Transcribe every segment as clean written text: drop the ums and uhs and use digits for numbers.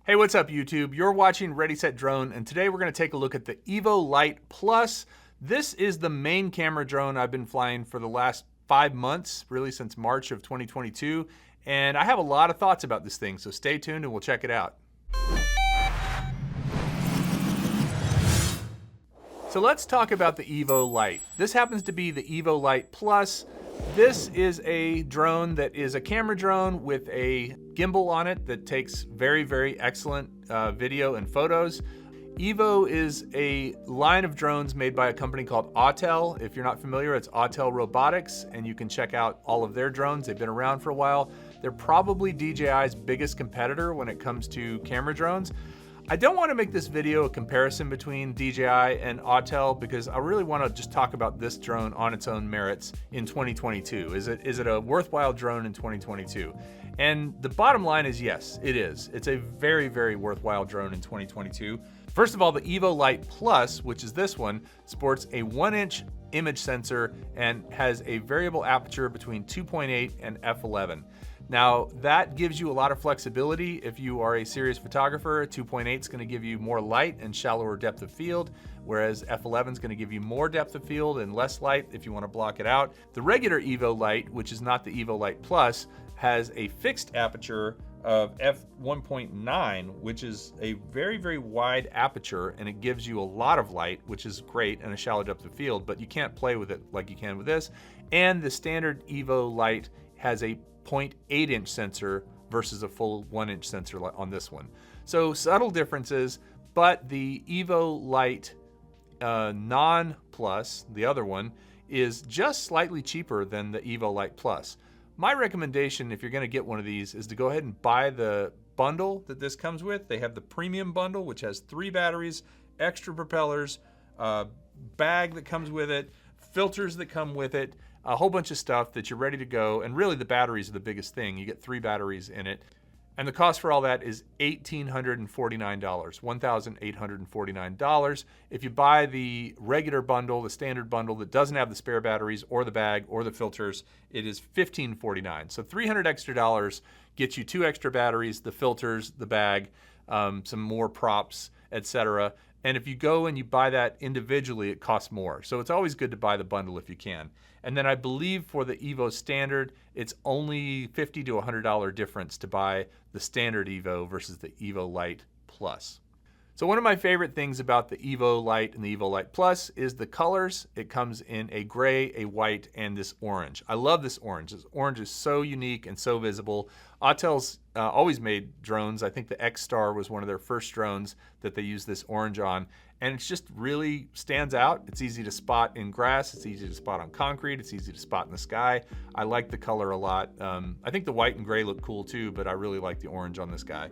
Hey, what's up YouTube? You're watching Ready Set Drone, and today we're gonna take a look at the EVO Lite Plus. This is the main camera drone I've been flying for the last 5 months, really since March of 2022. And I have a lot of thoughts about this thing, so stay tuned and we'll check it out. So let's talk about the EVO Lite. This happens to be the EVO Lite Plus. This is a drone that is a camera drone with a gimbal on it that takes very, very excellent video and photos. EVO is a line of drones made by a company called Autel. If you're not familiar, it's Autel Robotics, and you can check out all of their drones. They've been around for a while. They're probably DJI's biggest competitor when it comes to camera drones. I don't want to make this video a comparison between DJI and Autel because I really want to just talk about this drone on its own merits in 2022. Is it a worthwhile drone in 2022? And the bottom line is yes, it is. It's a very, very worthwhile drone in 2022. First of all, the EVO Lite Plus, which is this one, sports a 1-inch image sensor and has a variable aperture between 2.8 and f11. Now, that gives you a lot of flexibility if you are a serious photographer. 2.8 is going to give you more light and shallower depth of field, whereas f11 is going to give you more depth of field and less light if you want to block it out. The regular EVO Lite, which is not the EVO Lite Plus, has a fixed aperture of f1.9, which is a very, very wide aperture, and it gives you a lot of light, which is great, and a shallow depth of field, but you can't play with it like you can with this. And the standard EVO Lite has a 0.8-inch sensor versus a full 1-inch sensor on this one. So subtle differences, but the EVO Lite Non-Plus, the other one, is just slightly cheaper than the EVO Lite Plus. My recommendation, if you're gonna get one of these, is to go ahead and buy the bundle that this comes with. They have the premium bundle, which has 3 batteries, extra propellers, bag that comes with it, filters that come with it, a whole bunch of stuff that you're ready to go. And really the batteries are the biggest thing. You get 3 batteries in it. And the cost for all that is $1,849, $1,849. If you buy the regular bundle, the standard bundle that doesn't have the spare batteries or the bag or the filters, it is $1,549. So $300 extra gets you 2 extra batteries, the filters, the bag, some more props, etc. And if you go and you buy that individually, it costs more. So it's always good to buy the bundle if you can. And then I believe for the EVO Standard, it's only $50 to $100 difference to buy the standard EVO versus the EVO Lite Plus. So one of my favorite things about the EVO Lite and the EVO Lite Plus is the colors. It comes in a gray, a white, and this orange. I love this orange. This orange is so unique and so visible. Autel's always made drones. I think the X-Star was one of their first drones that they used this orange on. And it just really stands out. It's easy to spot in grass. It's easy to spot on concrete. It's easy to spot in the sky. I like the color a lot. I think the white and gray look cool too, but I really like the orange on this guy.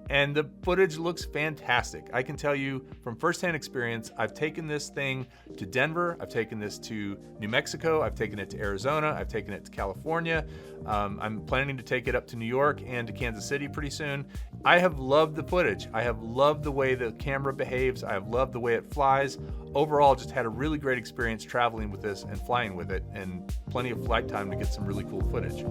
And the footage looks fantastic. I can tell you from firsthand experience, I've taken this thing to Denver, I've taken this to New Mexico, I've taken it to Arizona, I've taken it to California. I'm planning to take it up to New York and to Kansas City pretty soon. I have loved the footage. I have loved the way the camera behaves. I have loved the way it flies. Overall, just had a really great experience traveling with this and flying with it, and plenty of flight time to get some really cool footage.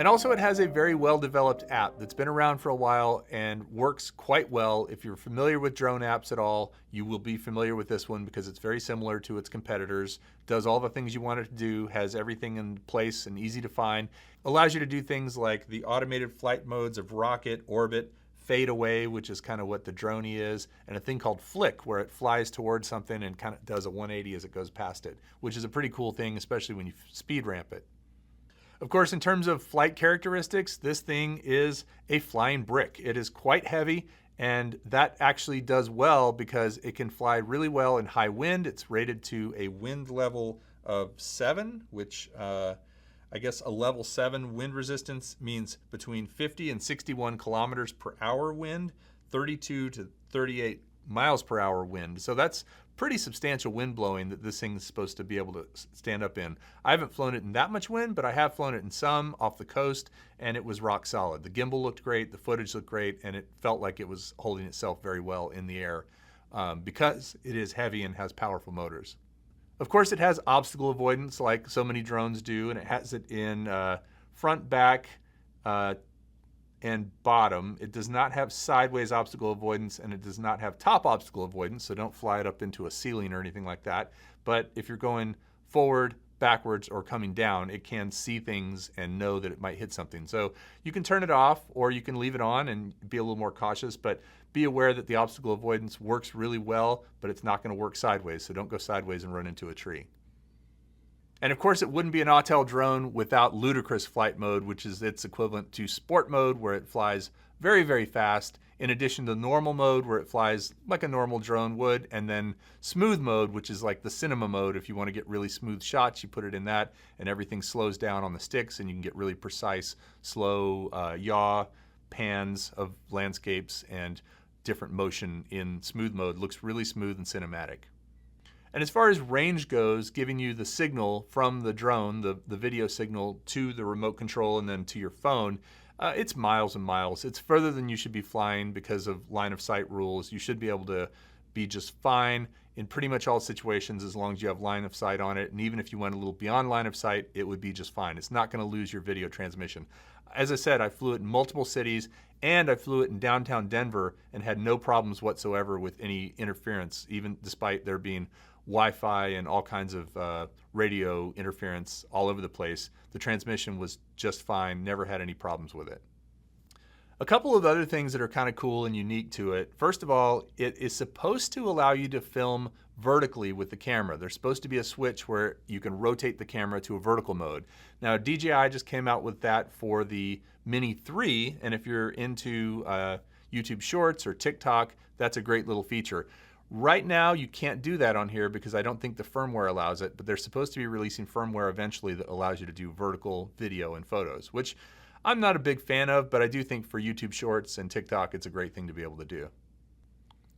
And also it has a very well-developed app that's been around for a while and works quite well. If you're familiar with drone apps at all, you will be familiar with this one because it's very similar to its competitors. Does all the things you want it to do, has everything in place and easy to find. Allows you to do things like the automated flight modes of rocket, orbit, fade away, which is kind of what the drone is, and a thing called flick, where it flies towards something and kind of does a 180 as it goes past it, which is a pretty cool thing, especially when you speed ramp it. Of course, in terms of flight characteristics, this thing is a flying brick. It is quite heavy, and that actually does well because it can fly really well in high wind. It's rated to a wind level of 7, which I guess a level 7 wind resistance means between 50 and 61 kilometers per hour wind, 32 to 38 miles per hour wind. So that's pretty substantial wind blowing that this thing's supposed to be able to stand up in. I haven't flown it in that much wind, but I have flown it in some off the coast, and it was rock solid. The gimbal looked great, the footage looked great, and it felt like it was holding itself very well in the air because it is heavy and has powerful motors. Of course, it has obstacle avoidance like so many drones do, and it has it in front, back, and bottom. It does not have sideways obstacle avoidance, and it does not have top obstacle avoidance, so don't fly it up into a ceiling or anything like that. But if you're going forward, backwards, or coming down, it can see things and know that it might hit something. So you can turn it off or you can leave it on and be a little more cautious, but be aware that the obstacle avoidance works really well, but it's not going to work sideways, so don't go sideways and run into a tree. And of course, it wouldn't be an Autel drone without Ludacris flight mode, which is its equivalent to sport mode, where it flies very, very fast, in addition to normal mode, where it flies like a normal drone would, and then smooth mode, which is like the cinema mode. If you want to get really smooth shots, you put it in that, and everything slows down on the sticks, and you can get really precise, slow yaw pans of landscapes and different motion in smooth mode. Looks really smooth and cinematic. And as far as range goes, giving you the signal from the drone, the video signal to the remote control and then to your phone, it's miles and miles. It's further than you should be flying because of line of sight rules. You should be able to be just fine in pretty much all situations as long as you have line of sight on it. And even if you went a little beyond line of sight, it would be just fine. It's not going to lose your video transmission. As I said, I flew it in multiple cities, and I flew it in downtown Denver and had no problems whatsoever with any interference, even despite there being Wi-Fi and all kinds of radio interference all over the place. The transmission was just fine, never had any problems with it. A couple of other things that are kind of cool and unique to it. First of all, it is supposed to allow you to film vertically with the camera. There's supposed to be a switch where you can rotate the camera to a vertical mode. Now, DJI just came out with that for the Mini 3, and if you're into YouTube Shorts or TikTok, that's a great little feature. Right now, you can't do that on here because I don't think the firmware allows it, but they're supposed to be releasing firmware eventually that allows you to do vertical video and photos, which I'm not a big fan of, but I do think for YouTube Shorts and TikTok, it's a great thing to be able to do.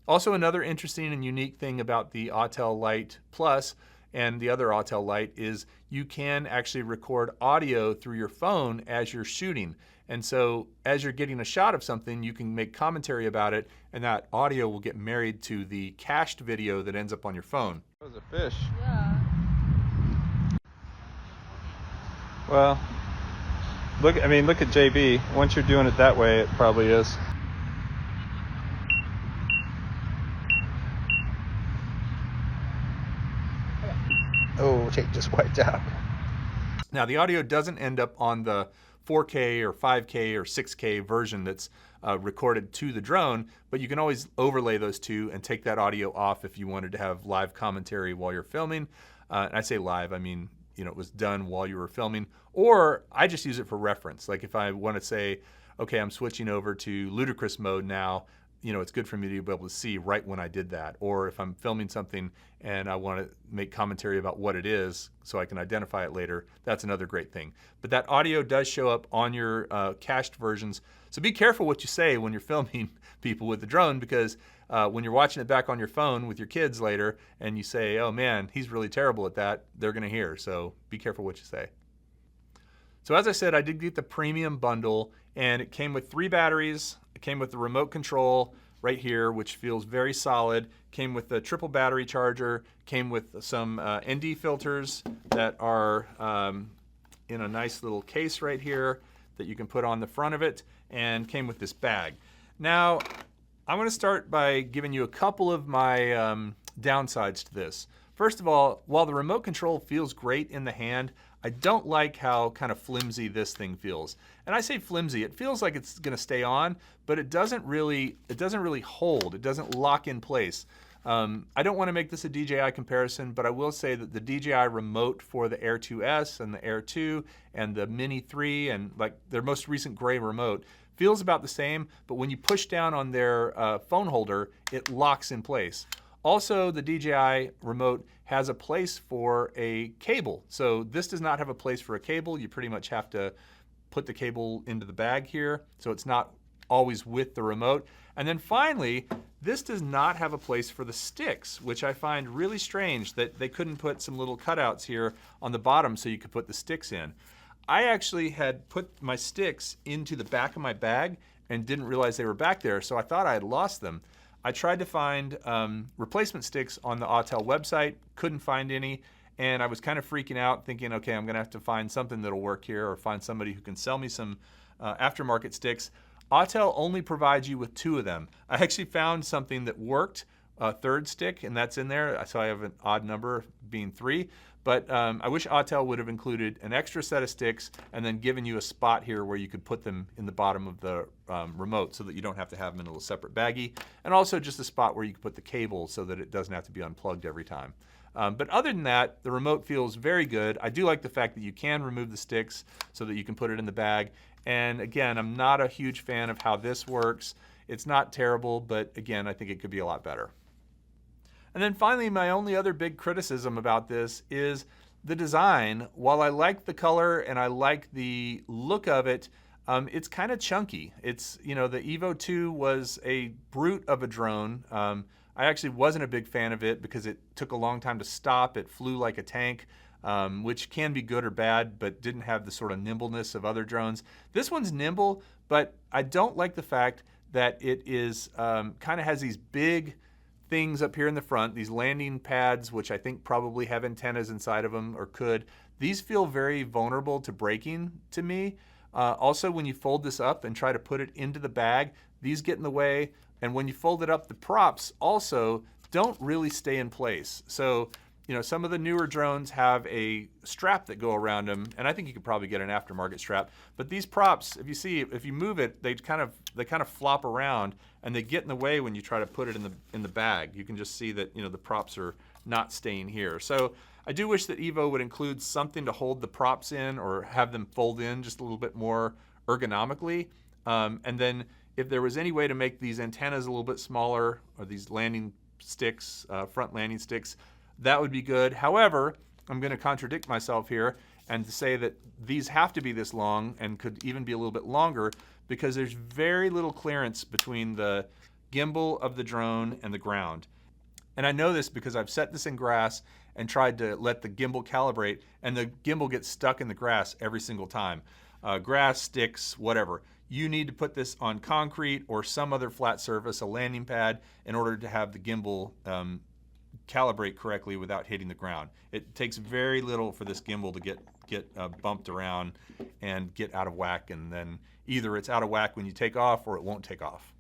Also, another interesting and unique thing about the Autel Lite Plus and the other Autel Lite is you can actually record audio through your phone as you're shooting. And so as you're getting a shot of something, you can make commentary about it, and that audio will get married to the cached video that ends up on your phone. That was a fish. Yeah. Well, look at JB. Once you're doing it that way, it probably is. Oh, Jake just wiped out. Now, the audio doesn't end up on the 4K or 5K or 6K version that's recorded to the drone, but you can always overlay those two and take that audio off if you wanted to have live commentary while you're filming. And I say live, I mean, you know, it was done while you were filming, or I just use it for reference. Like if I want to say, okay, I'm switching over to Ludacris mode now, you know, it's good for me to be able to see right when I did that. Or if I'm filming something and I want to make commentary about what it is so I can identify it later, that's another great thing. But that audio does show up on your cached versions. So be careful what you say when you're filming people with the drone, because when you're watching it back on your phone with your kids later and you say, oh man, he's really terrible at that, they're going to hear. So be careful what you say. So as I said, I did get the premium bundle, and it came with 3 batteries. It came with the remote control right here, which feels very solid. Came with the triple battery charger. Came with some ND filters that are in a nice little case right here. that you can put on the front of it, and came with this bag. Now, I'm gonna start by giving you a couple of my downsides to this. First of all, while the remote control feels great in the hand, I don't like how kind of flimsy this thing feels. And I say flimsy, it feels like it's gonna stay on, but it doesn't really hold, it doesn't lock in place. I don't wanna make this a DJI comparison, but I will say that the DJI remote for the Air 2S and the Air 2 and the Mini 3 and like their most recent gray remote feels about the same, but when you push down on their phone holder, it locks in place. Also, the DJI remote has a place for a cable. So this does not have a place for a cable. You pretty much have to put the cable into the bag here, so it's not always with the remote. And then finally, this does not have a place for the sticks, which I find really strange that they couldn't put some little cutouts here on the bottom so you could put the sticks in. I actually had put my sticks into the back of my bag and didn't realize they were back there, so I thought I had lost them. I tried to find replacement sticks on the Autel website, couldn't find any, and I was kind of freaking out thinking, okay, I'm gonna have to find something that'll work here or find somebody who can sell me some aftermarket sticks. Autel only provides you with 2 of them. I actually found something that worked, a 3rd stick, and that's in there, so I have an odd number being 3. But I wish Autel would have included an extra set of sticks and then given you a spot here where you could put them in the bottom of the remote so that you don't have to have them in a little separate baggie. And also just a spot where you can put the cable so that it doesn't have to be unplugged every time. But other than that, the remote feels very good. I do like the fact that you can remove the sticks so that you can put it in the bag. And again, I'm not a huge fan of how this works. It's not terrible, but again, I think it could be a lot better. And then finally, my only other big criticism about this is the design. While I like the color and I like the look of it, it's kind of chunky. It's, you know, the EVO 2 was a brute of a drone. I actually wasn't a big fan of it because it took a long time to stop. It flew like a tank, which can be good or bad, but didn't have the sort of nimbleness of other drones. This one's nimble, but I don't like the fact that it is kind of has these big things up here in the front, these landing pads, which I think probably have antennas inside of them or could. These feel very vulnerable to breaking to me. Also, when you fold this up and try to put it into the bag, these get in the way. And when you fold it up, the props also don't really stay in place. So, you know, some of the newer drones have a strap that go around them, and I think you could probably get an aftermarket strap. But these props, if you see, if you move it, they kind of flop around, and they get in the way when you try to put it in the bag. You can just see that, you know, the props are not staying here. So I do wish that EVO would include something to hold the props in or have them fold in just a little bit more ergonomically. And then if there was any way to make these antennas a little bit smaller, or these landing sticks, front landing sticks, that would be good. However, I'm going to contradict myself here and say that these have to be this long and could even be a little bit longer because there's very little clearance between the gimbal of the drone and the ground. And I know this because I've set this in grass and tried to let the gimbal calibrate, and the gimbal gets stuck in the grass every single time. Grass, sticks, whatever. You need to put this on concrete or some other flat surface, a landing pad, in order to have the gimbal calibrate correctly without hitting the ground. It takes very little for this gimbal to get bumped around and get out of whack, and then either it's out of whack when you take off or it won't take off.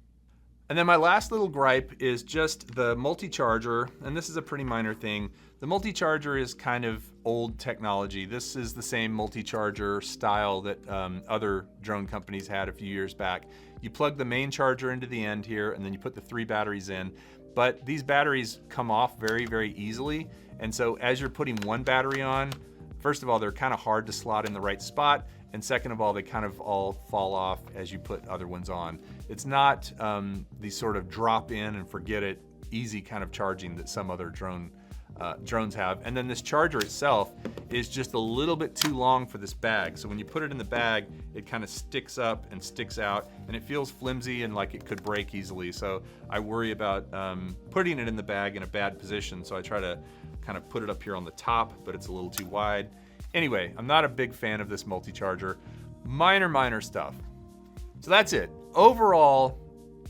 And then my last little gripe is just the multi-charger, and this is a pretty minor thing. The multi-charger is kind of old technology. This is the same multi-charger style that other drone companies had a few years back. You plug the main charger into the end here, and then you put the 3 batteries in. But these batteries come off very, very easily. And so as you're putting one battery on, first of all, they're kind of hard to slot in the right spot. And second of all, they kind of all fall off as you put other ones on. It's not the sort of drop in and forget it, easy kind of charging that some other drones have. And then this charger itself is just a little bit too long for this bag. So when you put it in the bag, it kind of sticks up and sticks out, and it feels flimsy and like it could break easily. So I worry about putting it in the bag in a bad position. So I try to kind of put it up here on the top, but it's a little too wide. Anyway, I'm not a big fan of this multi-charger. Minor stuff. So that's it. Overall,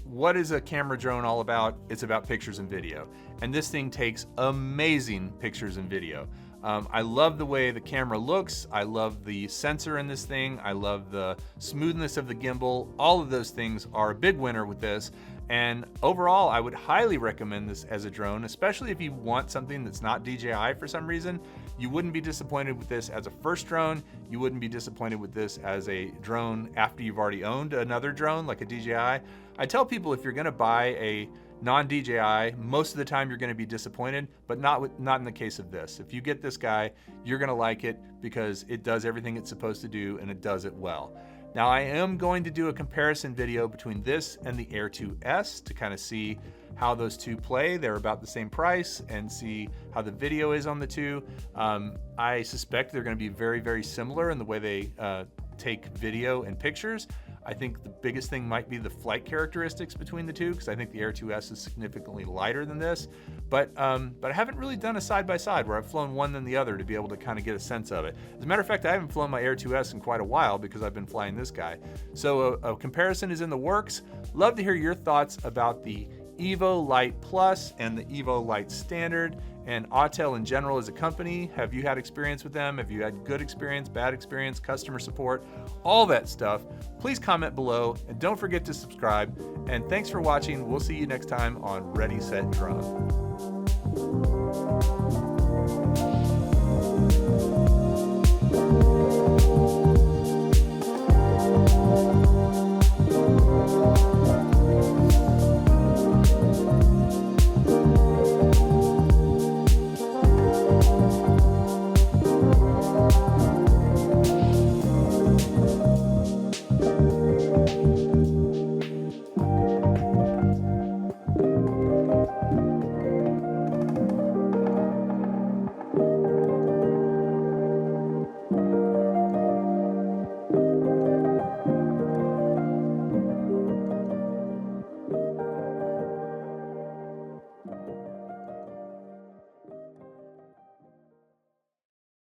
what is a camera drone all about? It's about pictures and video. And this thing takes amazing pictures and video. I love the way the camera looks. I love the sensor in this thing. I love the smoothness of the gimbal. All of those things are a big winner with this. And overall, I would highly recommend this as a drone, especially if you want something that's not DJI for some reason. You wouldn't be disappointed with this as a first drone. You wouldn't be disappointed with this as a drone after you've already owned another drone like a DJI. I tell people if you're gonna buy a non-DJI, most of the time you're gonna be disappointed, but not in the case of this. If you get this guy, you're gonna like it because it does everything it's supposed to do and it does it well. Now I am going to do a comparison video between this and the Air 2S to kind of see how those two play. They're about the same price, and see how the video is on the two. I suspect they're going to be very, very similar in the way they take video and pictures. I think the biggest thing might be the flight characteristics between the two, because I think the Air 2S is significantly lighter than this. But I haven't really done a side-by-side where I've flown one than the other to be able to kind of get a sense of it. As a matter of fact, I haven't flown my Air 2S in quite a while because I've been flying this guy. So a comparison is in the works. Love to hear your thoughts about the EVO Lite Plus and the EVO Lite Standard, and Autel in general as a company. Have you had experience with them? Have you had good experience, bad experience, customer support, all that stuff? Please comment below, and don't forget to subscribe. And thanks for watching. We'll see you next time on Ready, Set, Drone.